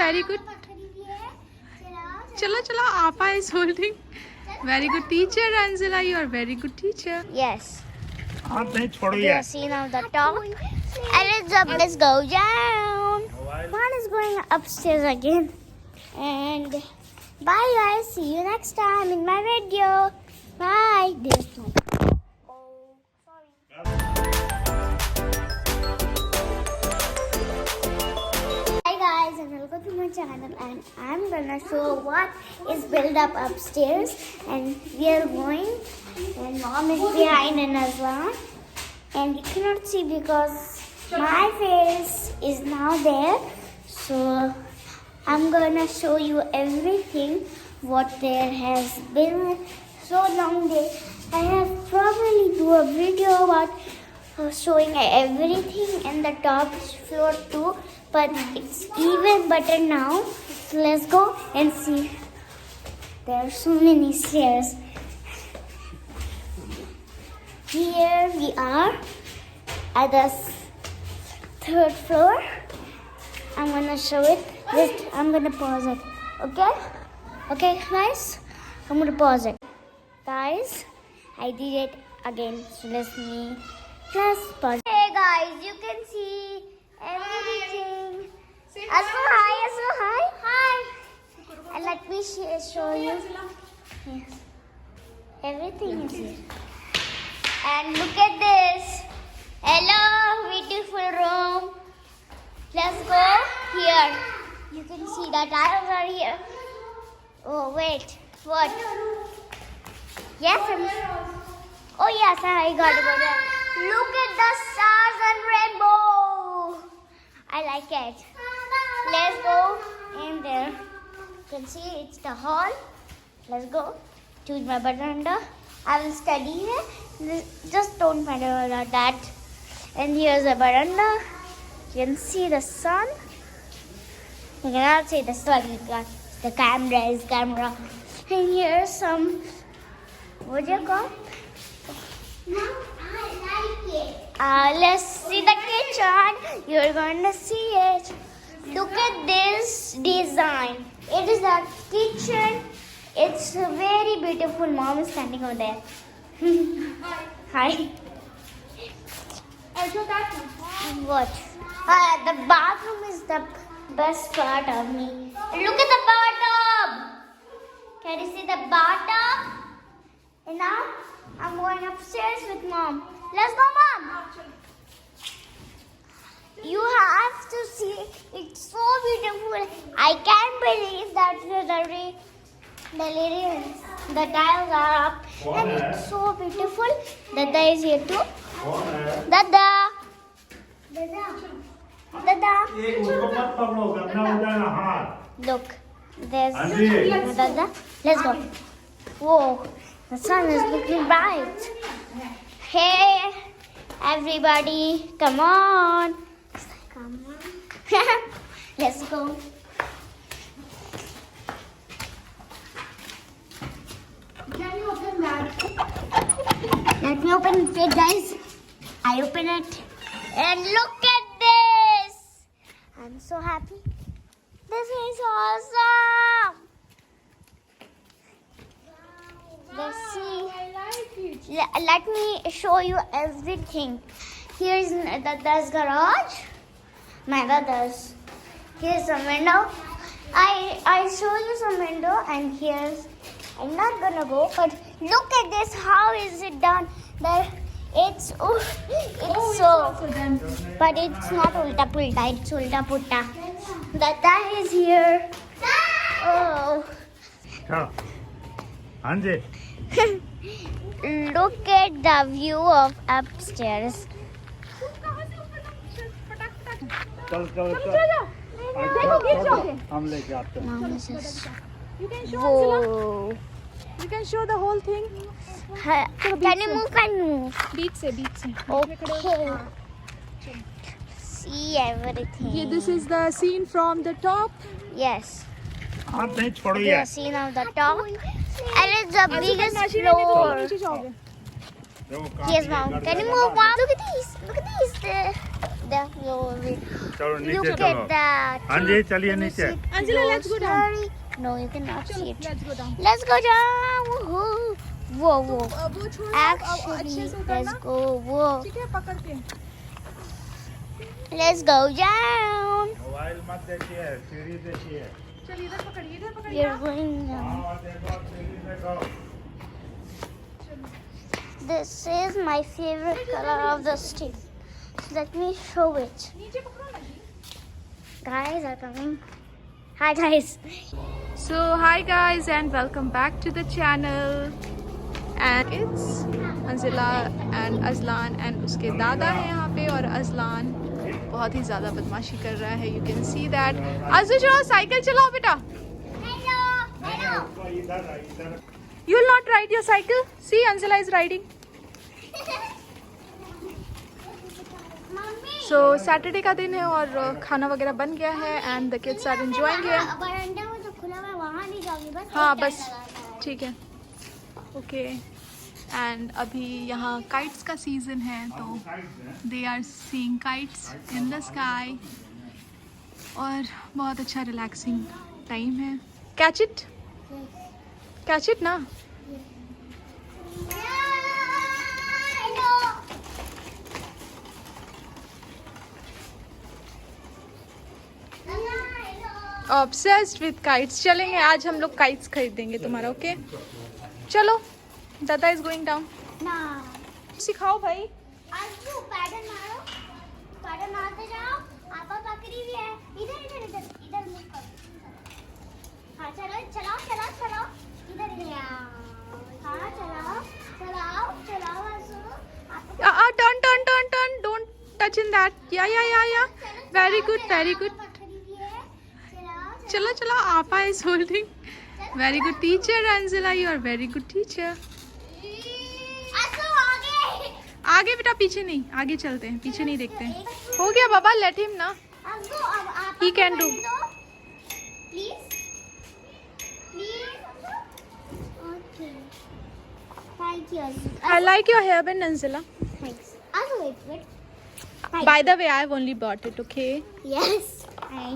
very good. Chalo chalo, Appa is holding. Very good teacher, Anzala. You are very good teacher. Yes. You are seen on the top. And let's go down. One is going upstairs again. And bye guys. See you next time in my video. Bye. There's no. Oh, sorry. Hi guys, and welcome to my channel. And I'm gonna show what is built up upstairs. And we are going. And mom is behind in Aslan. And you cannot see because my face is now there. So I'm gonna show you everything what there has been so long day. I have probably do a video about showing everything in the top floor too, but it's even better now. So let's go and see. There are so many stairs. Here we are at the third floor. I'm gonna show it. Just I'm gonna pause it. Okay? Okay, guys. I'm gonna pause it. Guys, I did it again. So let's pause. Hey guys, you can see everything. Also hi. Hi. And let me show you. Yes. Everything is here. And look at this. Hello, beautiful room. Let's go here. You can see the tiles are here. Oh, wait. What? Yes. Oh, yes, I got it. Look at the stars and rainbow. I like it. Let's go in there. You can see it's the hall. Let's go. Choose my veranda. I will study here. Just don't matter about that. And here's the veranda. You can see the sun. You cannot see the sun because the camera. And here's some, what do you call? No, I like it. Let's see the kitchen. You're going to see it. Look at this design. It is the kitchen. It's very beautiful. Mom is standing over there. Hi. What? The bathroom is the best part of me. Look at the bathtub. Can you see the bathtub? And now I'm going upstairs with Mom. Let's go, Mom. You have to see. It's so beautiful. I can't believe that the tiles are up. And it's so beautiful. Dada is here too. Dada. Look, there's Dada. Let's go. Whoa, the sun is looking bright. Hey, everybody, come on. Let's go. Can you open that? Let me open it, guys. I open it. And look at this. I'm so happy. This is awesome. Let's see. I like it. Let me show you everything. Here's Dada's garage. My brother's. Here's a window. I show you some window, and here's. I'm not gonna go, but look at this. How is it done? It's so, but it's not ulta pulta. It's ulta putta. Dada is here. Oh. Look at the view of upstairs. हम लेके आते हैं. You can show Whoa. You can show the whole thing. Can you move? Can you move? Beach se. Okay. See everything. Yeah, this is the scene from the top. Yes. हाथ नहीं छोड़ो The यार. scene of the top. And it's the biggest नीचे floor. जाओगे. Yes, Mom. Can you move, Mom? Look at these. Look at these. the floor. चलो नीचे Look चलो at that. हाँ जी चलिए Can you नीचे see it? Angela, let's go down. Slowly. No, you cannot see it. Let's go down. Let's go down. Woohoo. Whoa, whoa. वो छोड़ो अब अच्छे Actually, से उतरना let's go. Whoa. ठीक है पकड़ के Let's go down. मोबाइल मत देखिए सीढ़ी देखिए चल इधर पकड़िए You're going down. हाँ देखो सीढ़ी देखो This is my favorite color of the stick. Let me show it. नीचे पकड़ो ना जी Guys are coming. Hi guys. So hi guys and welcome back to the channel. And it's Anzila and Azlan and उसके दादा हैं यहाँ पे और Azlan बहुत ही ज़्यादा बदमाशी कर रहा है. You can see that. अजू चलो साइकिल चलाओ बेटा. तो इधर You will not ride your cycle? See, Anzila is riding. So Saturday का दिन है और खाना वगैरह बन गया है and the kids are enjoying here. बरामदा में जो खुला है वहाँ नहीं जाऊंगी बस. हाँ एक बस टहल लगाता है. ठीक है. ओके एंड अभी यहाँ काइट्स का सीजन है तो they are seeing kites in the sky और बहुत अच्छा रिलैक्सिंग टाइम है. कैच इट ना. Obsessed with kites. चलेंगे आज हम लोग काइट्स खरीदेंगे तुम्हारा. ओके चलो. दादा इज गोइंग डाउन. ना. सिखाओ भाई. आजू पैडल मारो. पैडल मारते जाओ. आपा पकड़ी भी है. इधर मुड़ कर. हाँ चलाओ. इधर हाँ चलाओ आजू. Turn don't touch in that. Yeah very good. चलो आपा is holding. Very good teacher Anjila. You are very good teacher. आगे बेटा पीछे नहीं. आगे चलते हैं पीछे नहीं देखते हैं. हो गया बाबा. लेट हिम ना. He can do. Please. Okay. Thank you. I like your hairband Anzila. Thanks. Also wait. By the way, I've only bought it. Okay. Yes. I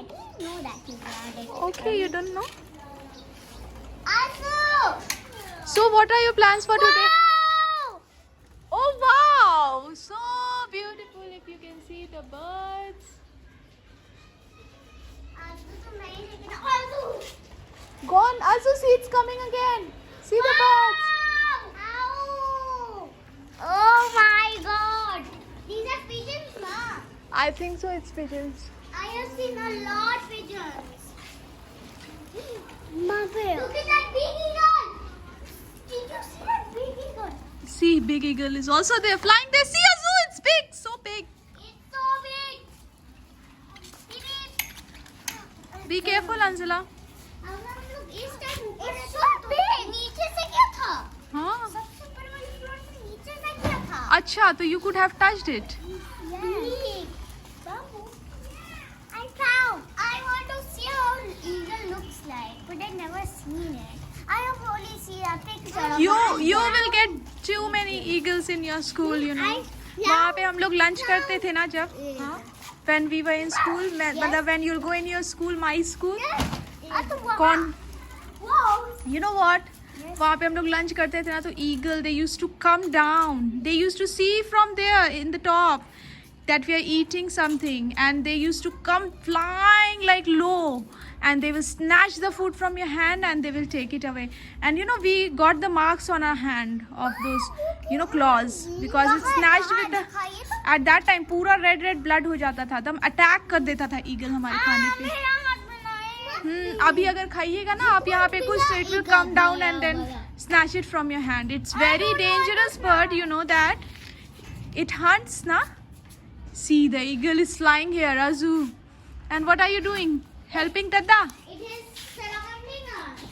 didn't know that you bought it. Okay, you don't know. Also. So what are your plans for today? Wow. Oh wow! So beautiful. If you can see the birds. Also तो मैं ही लेकिन also. Gone. Azu, see it's coming again. See the birds. Ow. Oh my God. These are pigeons, ma. I think so. It's pigeons. I have seen a lot pigeons. Mother. Look at that big eagle. Did you see that big eagle? See, big eagle is also there flying there. See Azu, it's big, so big. It's so big. It is. Be careful, Anzila. लोग इस time it's so big. नीचे से क्या था? हाँ. सबसे ऊपर वाली फ्लोर से नीचे से क्या था? अच्छा, तो you could have touched it. Yes. I found. I want to see how eagle looks like, but I never seen it. I have only seen a picture of You will get too many eagles in your school, you know. वहाँ पे हम लोग lunch करते थे ना जब. हाँ. When we were in school, मतलब when you'll go in your school, my school. कौन? Wow. You know what? वहाँ पे हम लोग lunch करते थे ना तो eagle they used to come down. They used to see from there in the top that we are eating something and they used to come flying like low and they will snatch the food from your hand and they will take it away. And you know we got the marks on our hand of those claws because it snatched with the at that time पूरा red blood हो जाता था. तब attack कर देता था eagle हमारे खाने पे. अभी अगर खाइएगा ना आप यहाँ पे कुछ so it will come down and then snatch it from your hand. It's very dangerous bird, you know that. It hunts na. See, the eagle is flying here, Azu. And what are you doing? Helping Dada? It is surrounding us.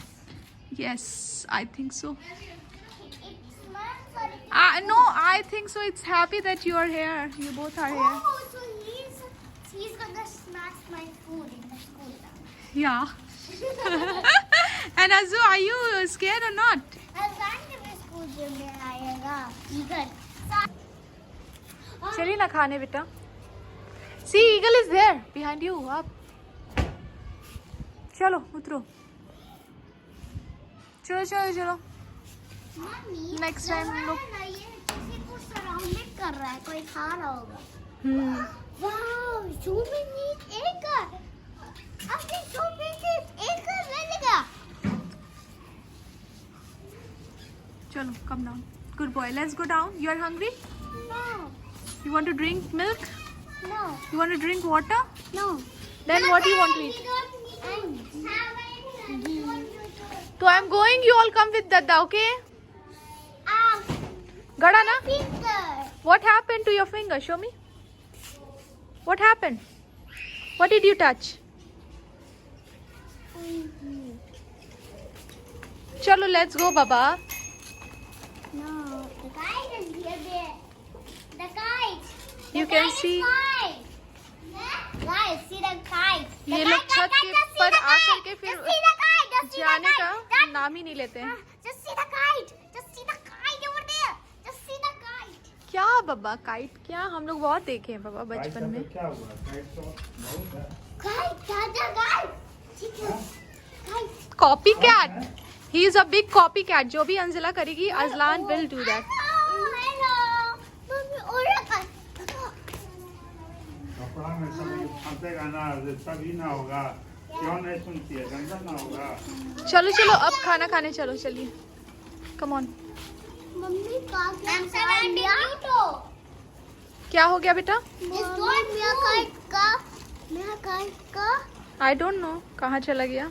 Yes, I think so. It smells like No, I think so. It's happy that you are here. You both are here. Oh, so he's gonna smash my food in the school now. Yeah. And Azu, are you scared or not? अजान के भी school में आएगा eagle. चलिए ना खाने बेटा. See, eagle is there behind you. Up. चलो उतरो. चलो चलो चलो. मम्मी Next time हम लोग. ये किसी को सराउंडेड कर रहा है, कोई खा रहा होगा. Wow, so many acres. आपने so many acres ले लेगा. चलो, come down. Good boy. Let's go down. You are hungry? No, You want to drink milk? no, You want to drink water? no. Then what do you want to eat? So I'm going. You all come with Dada, okay? Gada na? What happened to your finger? Show me. What happened? What did you touch? Chalo, let's go, Baba. No, the kite is here. The kite. You can see. Guys, see the kite. ये लोग छत के पर आकर के फिर जाने का नाम ही नहीं लेते हैं. Just see the kite. Just see the kite over there. Just see the kite. क्या बाबा काइट? क्या हम लोग बहुत देखे हैं बाबा बचपन में. क्या हुआ? काइट तो बहुत है. Kite, Dada, kite. ठीक है. Kite. Copy cat. He is a big copy cat. जो भी अंजिला करेगी Ajlan will do that. Hello. Mummy, उड़ा kite. कपड़ा में सब फंसेगा ना, तभी ना होगा. क्यों नहीं सुनती है? गंदा ना होगा. चलो चलो अब खाना खाने चलो. चलिए कम ऑन. मम्मी का I'm surrounding you too. क्या हो गया बेटा? Is not मेरा kite का? मेरा kite का? आई डोंट नो कहाँ चला गया.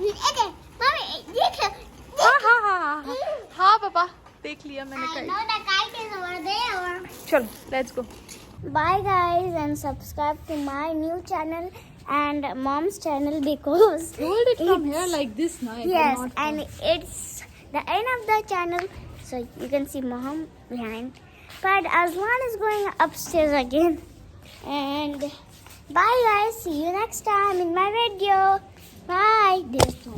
Okay, मम्मी देखो. हाँ हाँ हाँ हाँ हाँ हाँ पापा देख लिया मैंने I kite. know the kite is over there. चलो let's go. Bye guys and subscribe to my new channel and mom's channel because Hold it from it's- here like this now. it will yes, not and it's the end of the channel, so you can see mom behind. But Aslan is going upstairs again. And bye guys, see you next time in my video. Bye. There's no.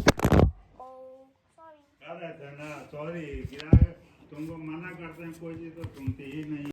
Oh, sorry. कह रहे थे ना, sorry गिरा. तुमको मना करते हैं कोई चीज तो सुनती ही नहीं.